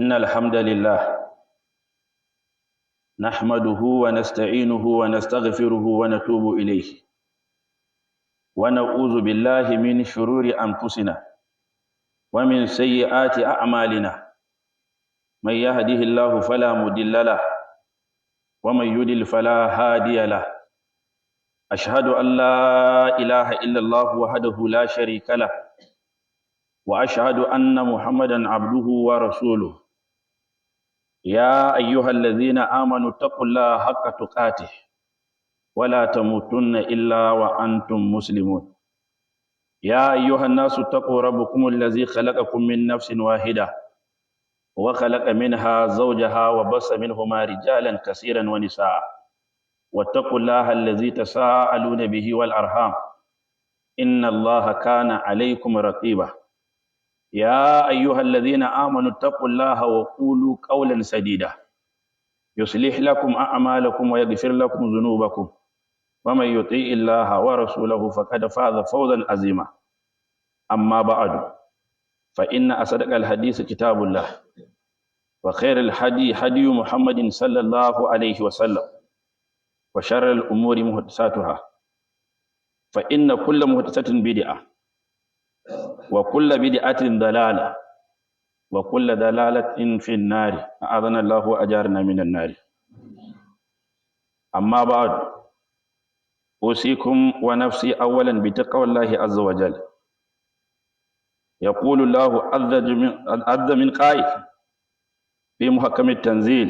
إن الحمد لله نحمده ونستعينه ونستغفره ونتوب إليه ونعوذ بالله من شرور أنفسنا ومن سيئات أعمالنا من يهده الله فلا مضل له ومن يضلل فلا هادي له أشهد أن لا إله إلا الله وحده لا شريك له وأشهد أن محمدا عبده ورسوله يا أيها الذين آمنوا اتقوا الله حق تقاته ولا تموتن إلا وأنتم مسلمون يا أيها الناس اتقوا ربكم الذي خلقكم من نفس واحدة وخلق منها زوجها وبث منهما رجالا كثيرا ونساء واتقوا الله الذي تساءلون به والأرحام إن الله كان عليكم رقيبا يا أيها الذين آمنوا اتقوا الله وقولوا قولا سديدا يصلح لكم أعمالكم ويغفر لكم ذنوبكم ومن يطيع الله ورسوله فقد فاز فوزا عظيما أما بعد فإن أصدق الحديث كتاب الله وخير الهدي هدي محمد صلى الله عليه وسلم وشر الأمور محدثاتها فإن كل محدثة بدعة وكل بدعة ضلالة وكل ضلالة في النار أعاذنا الله وأجارنا من النار أما بعد أوصيكم ونفسي أولا بتقوى الله عز وجل يقول الله عز من قائل في محكم التنزيل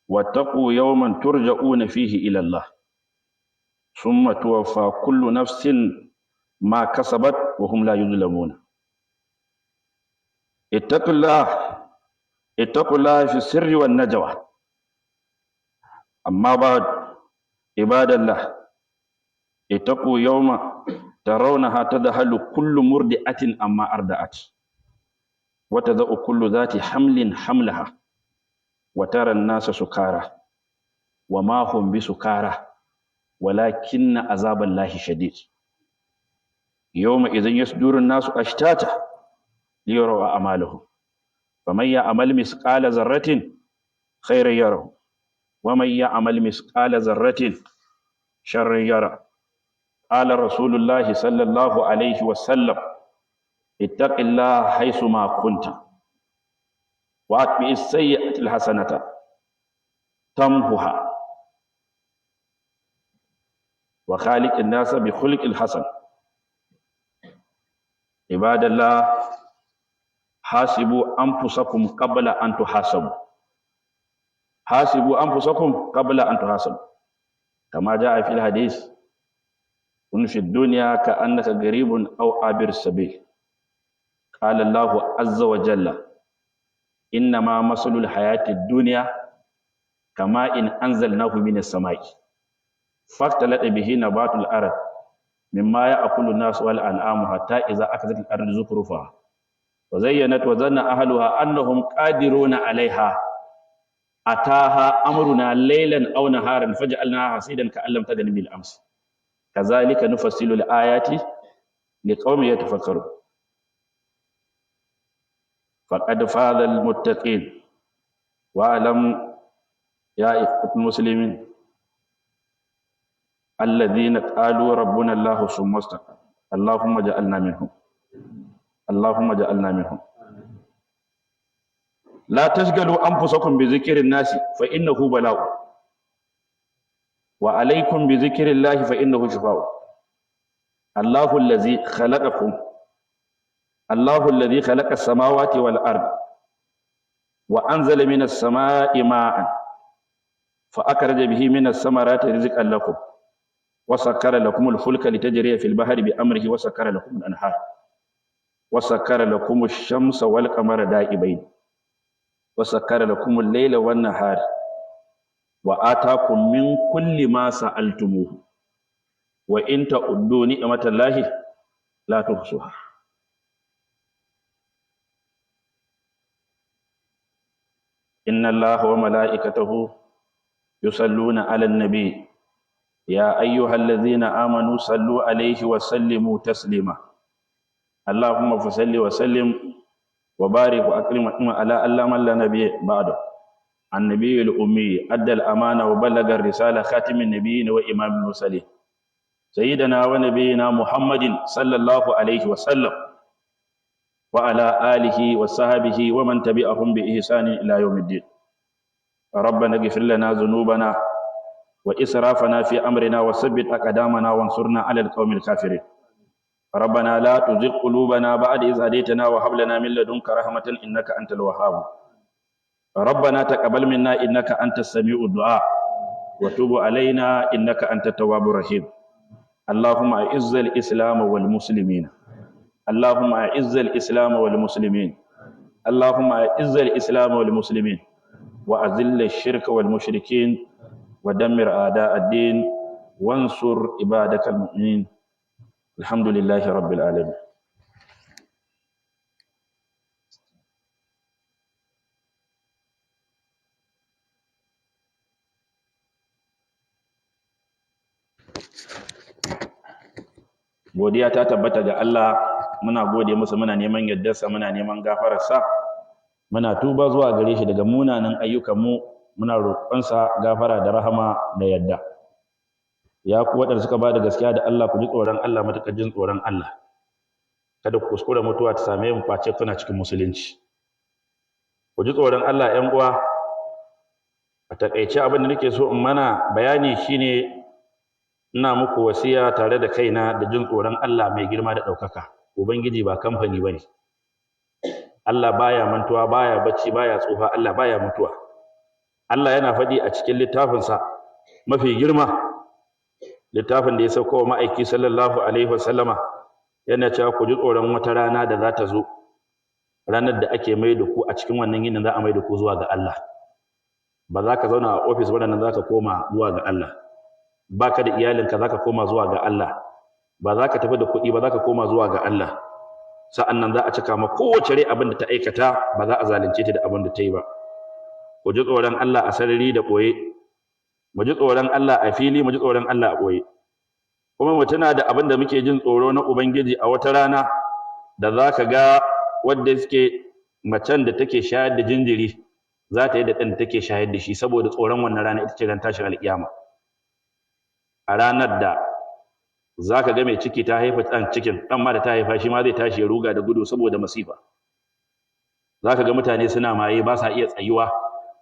واتقوا يوما ترجعون فيه إلى الله ثم توفى كل نفس ما كسبت وهم لا يظلمون اتقوا الله في السر والنجوى أما بعد عباد الله اتقوا يوم ترونها تذهل كل مرضعة أما أرضعت وتضع كل ذات حمل حملها وترى الناس سكارى وما هم بسكارى ولكن عذاب الله شديد يومئذ يصدر الناس أشتاتا ليروا أعمالهم فمن يعمل مثقال ذرة خيرا يره ومن يعمل مثقال ذرة شرا يره قال رسول الله صلى الله عليه وسلم اتق الله حيثما كنت واتبع السيئة الحسنة تمحها وخالق الناس بخلق الحسن عباد الله حاسبوا أنفسكم قبل أن تحاسبوا حاسبوا أنفسكم قبل أن تحاسبوا كما جاء في الحديث كن في الدنيا كأنك غريب أو عابر السبيل قال الله عز وجل إنما مثل الحياة الدنيا كما إن أنزلناه من السماء فاختلط به نبات الأرض مما يأكل الناس والأنعام حتى إذا أخذت الأرض زخرفها وزينت وظن أهلها أنهم قادرون عليها أتاها أمرنا ليلا أو نهارا فجعلناها حصيدا كأن لم تغن بالأمس كذلك نفصل الآيات لقوم يتفكرون فقد فاز المتقين واعلم يا إخوة المسلمين الذين قالوا ربنا الله ثم استقاموا اللهم اجعلنا منهم اللهم اجعلنا منهم لا تشغلوا أنفسكم بذكر الناس فإنه بلاء وعليكم بذكر الله فإنه شفاء الله الذي خلقكم الله الذي خلق السماوات والأرض وأنزل من السماء ماء فأخرج به من الثمرات رزقا لكم وسخر لكم الفلك لتجري في البحر بأمره وسخر لكم الأنهار وسخر لكم الشمس والقمر دائبين وسخر لكم الليل والنهار وآتاكم من كل ما سألتموه وإن تعدوا نعمة الله لا تحصوها إن الله وملائكته يصلون على النبي يا أيها الذين آمنوا صلوا عليه وسلموا تسليما اللهم فصل وسلم وبارك وأكرم على علام لا نبي بعده النبي الأمي أدى الأمانة وبلغ الرسالة خاتم النبيين وإمام المرسلين سيدنا ونبينا محمد صلى الله عليه وسلم وعلى آله وصحبه ومن تبعهم بإحسان إلى يوم الدين. ربنا اغفر لنا ذنوبنا وإسرافنا في أمرنا وثبت أقدامنا وانصرنا على القوم الكافرين. ربنا لا تزغ قلوبنا بعد إذ هديتنا وهب لنا من لدنك رحمة إنك أنت الوهاب. ربنا تقبل منا إنك أنت السميع الدعاء وتوب علينا إنك أنت التواب الرحيم. اللهم أعز الإسلام والمسلمين، اللهم أعز الإسلام والمسلمين، اللهم أعز الإسلام والمسلمين وأذل الشرك والمشركين ودمر أعداء الدين وانصر عبادك المؤمنين. الحمد لله رب العالمين. Godiya ta tabbata ga Allah, muna gode masa, muna neman yardarsa, muna neman gafararsa, muna tuba zuwa gare shi daga munanan ayyukanmu, muna roƙonsa gafara da rahama da yarda. Ya ku waɗanda suka ba da gaskiya da Allah, ku ji tsoron Allah matuƙar jin tsoron Allah. Kada ku kuskura mutuwa ta same mu face kuna cikin musulunci. Ku ji tsoron Allah ƴan uwa. A taƙaice abin da nake so in mana bayani shine ina muku wasiya tare da kaina da jin tsoron Allah mai girma da ɗaukaka. Ubangiji ba kamfani bane. Allah baya mantuwa, baya bacci, baya tsufa, Allah baya mutuwa. Allah yana faɗi a cikin littafinsa mafi girma, littafin da ya sauko wa ma'aiki sallallahu alaihi wasallama, yana cewa ku ji tsoron wata rana da za ta zo, ranar da ake mai da ku a cikin wannan yinin za a mai da ku zuwa ga Allah. Ba za ka zauna a ofis waɗannan za ka koma zuwa ga Allah. Ba ka da iyalinka za ka koma zuwa ga Allah. Ba za ka tafi da kuɗi ba za ka koma zuwa ga Allah. Sa'an nan za a cika ma kowace rai abin da ta aikata, ba za a zalunce ta da abin da ta yi ba. Ku ji tsoron Allah a sarari da ɓoye, mu ji tsoron Allah a fili, mu ji tsoron Allah a ɓoye. Kuma mu tuna da abin da muke jin tsoro na Ubangiji a wata rana da za ka ga wadda suke macen da take shayar da jinjiri za ta yi da ɗan da take shayar da shi, saboda tsoron wannan rana ita ce ran tashin alƙiyama. A ranar da za ka ga mai ciki ta haifa ɗan cikin, ɗan ma da ta haifa shi ma zai tashi ya ruga da gudu saboda masifa. Za ka ga mutane suna maye ba sa iya tsayuwa,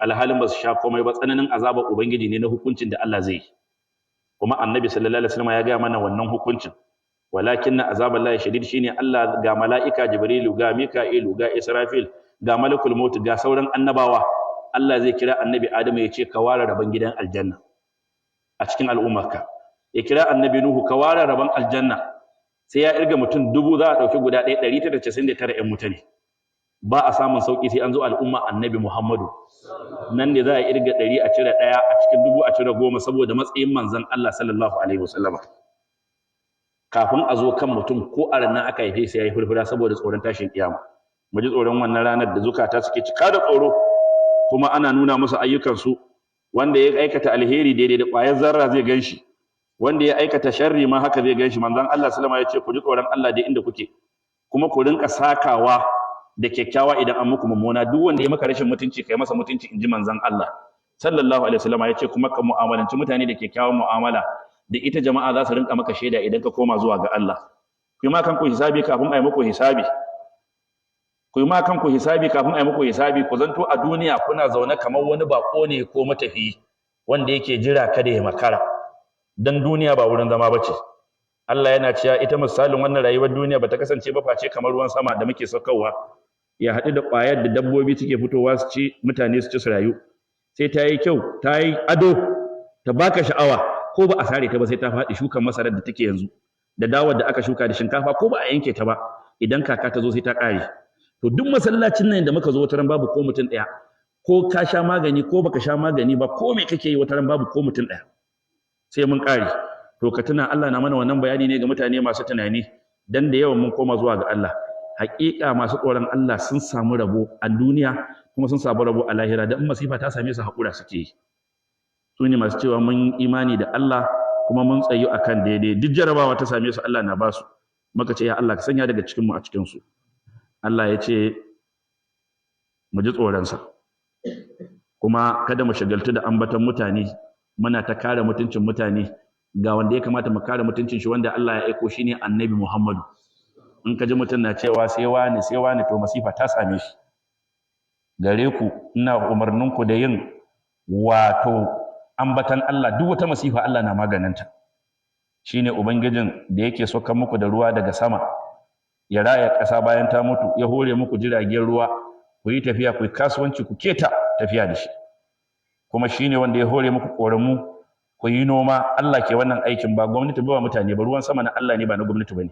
alhalin ba su sha komai ba, tsananin azabar Ubangiji ne na hukuncin da Allah zai yi. Kuma Annabi sallallahu alaihi wasallam ya gaya mana wannan hukuncin. Walakin na azabar Allah shadid, shine Allah ga mala'ika Jibrilu, ga Mika'ilu, ga Israfil, ga Malakul Maut, ga sauran annabawa. Allah zai kira Annabi Adamu ya ce ka ware rabon gidan aljanna a cikin al'ummarka. Ya kira Annabi Nuhu ka ware rabon aljanna, sai ya irga mutum 1000 za a ɗauki guda 199 'yan mutane. Ba a samun sauƙi sai an zo al'umma Annabi Muhammadu. Nan ne za a irga 100 a cire 1 a cikin 1000 a cire 10 saboda matsayin manzon Allah sallallahu alaihi wasallam. Kafin a zo kan mutum ko a ranar aka haife sai ya yi furfura saboda tsoron tashin kiyama. Mu ji tsoron wannan ranar da zukata suke cika da tsoro, kuma ana nuna musu ayyukansu. Wanda ya aikata alheri daidai da ƙwayar zarra zai gan shi, wanda ya aikata sharri ma haka zai gan shi. Manzon Allah sallama ya ce ku ji tsoron Allah da inda kuke, kuma ku rinka sakawa da kyakkyawa idan an muku mummuna. Duk wanda ya maka rashin mutunci kai masa mutunci, in ji manzon Allah sallallahu alaihi wasallam. Ya ce kuma ka mu'amalanci mutane da kyakkyawan mu'amala, da ita jama'a za su rinka maka shaida idan ka koma zuwa ga Allah. Ku yi ma kanku hisabi kafin a yi muku hisabi. Ku yi ma kanku hisabi kafin a yi muku hisabi. Ku zanto a duniya kuna zaune kamar wani bako ne ko matafiyi wanda yake jira kada ya makara, dan duniya ba wurin zama bace. Allah yana cewa ita misalin wannan rayuwar duniya bata kasance ba face kamar ruwan sama da muke saukarwa, ya haɗu da ƙwayar da dabbobi suke fitowa su ci, mutane su ci su rayu. Sai ta yi kyau, ta yi ado, ta baka sha'awa, ko ba a sare ta ba sai ta faɗi. Shukan masarar da take yanzu, da dawar da aka shuka, da shinkafa, ko ba a yanke ta ba, idan kaka ta zo sai ta ƙare. To duk masallacin nan da muka zo wataran babu ko mutum ɗaya, ko ka sha magani ko baka sha magani ba, ko me kake yi wataran babu ko mutum ɗaya, sai mun ƙare. To ka tuna Allah na mana wannan bayani ne ga mutane masu tunani, dan da yawan mun koma zuwa ga Allah. Haƙiƙa masu tsoron Allah sun samu rabo a duniya, kuma sun samu rabo a lahira. Da in masifa ta same su haƙura suke yi. Su ne masu cewa mun imani da Allah kuma mun tsayu akan daidai. Duk jarabawa ta same su Allah na ba su. Muka ce ya Allah ka sanya daga cikin mu a cikin su. Allah ya ce mu ji tsoronsa, kuma kada mu shagaltu da ambaton mutane muna ta kare mutuncin mutane. Ga wanda ya kamata mu kare mutuncin shi, wanda Allah ya aiko shi ne Annabi Muhammadu. In ka ji mutum na cewa sai wani to masifa ta same shi. Gare ku ina umarnin ku da yin wato ambatan Allah, duk wata masifa Allah na maganinta. Shine ubangijin da yake saukar muku da ruwa daga sama, ya raya ƙasa bayan ta mutu, ya hore muku jiragen ruwa, ku yi tafiya, ku yi kasuwanci, ku keta tafiya da shi. Kuma shine wanda ya hore muku ƙoramu, ku yi noma. Allah ke wannan aikin, ba gwamnati ba mutane ba. Ruwan sama na Allah ne, ba na gwamnati ba ne.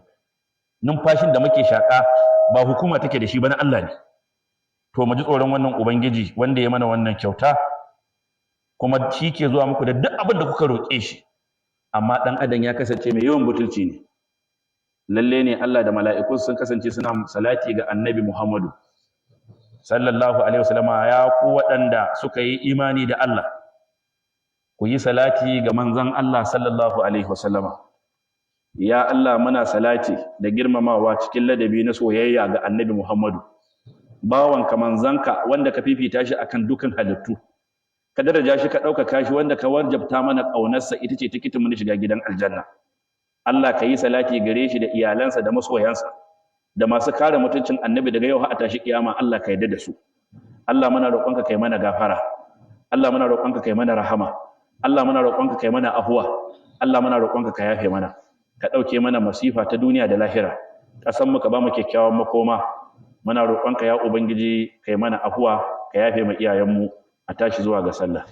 Numfashin da muke shaƙa ba hukuma take da shi ba, na Allah ne. To mu ji tsoron wannan ubangiji wanda ya mana wannan kyauta, kuma shi ke zuwa muku da duk abin da kuka roƙe shi. Amma ɗan adam ya kasance mai yawan butulci ne. Lalle ne Allah da mala'iku sun kasance suna salati ga Annabi Muhammadu sallallahu alaihi wasallama. Ya ku waɗanda suka yi imani da Allah, ku yi salati ga manzon Allah sallallahu alaihi wasallama. Ya Allah, muna salati da girmamawa cikin ladabi na soyayya ga Annabi Muhammadu, bawanka manzanka wanda ka fifita shi akan dukan halittu, ka daraja shi, ka ɗaukaka shi, wanda ka wajabta mana ƙaunarsa ita ce tikitin mu shiga gidan aljanna. Allah ka yi salati gare shi da iyalansa da masoyansa da masu kare mutuncin Annabi daga yau har a tashi kiyama. Allah ka yarda da su. Allah muna roƙonka kai mana gafara. Allah muna roƙonka kai mana rahama. Allah muna roƙonka kai mana afuwa. Allah muna roƙonka ka yafe mana, ka ɗauke mana masifa ta duniya da lahira. Ƙasan mu ka ba mu kyakkyawan makoma. Muna roƙonka ya Ubangiji kai mana afuwa, ka yafe mu iyayenmu. A tashi zuwa ga sallah.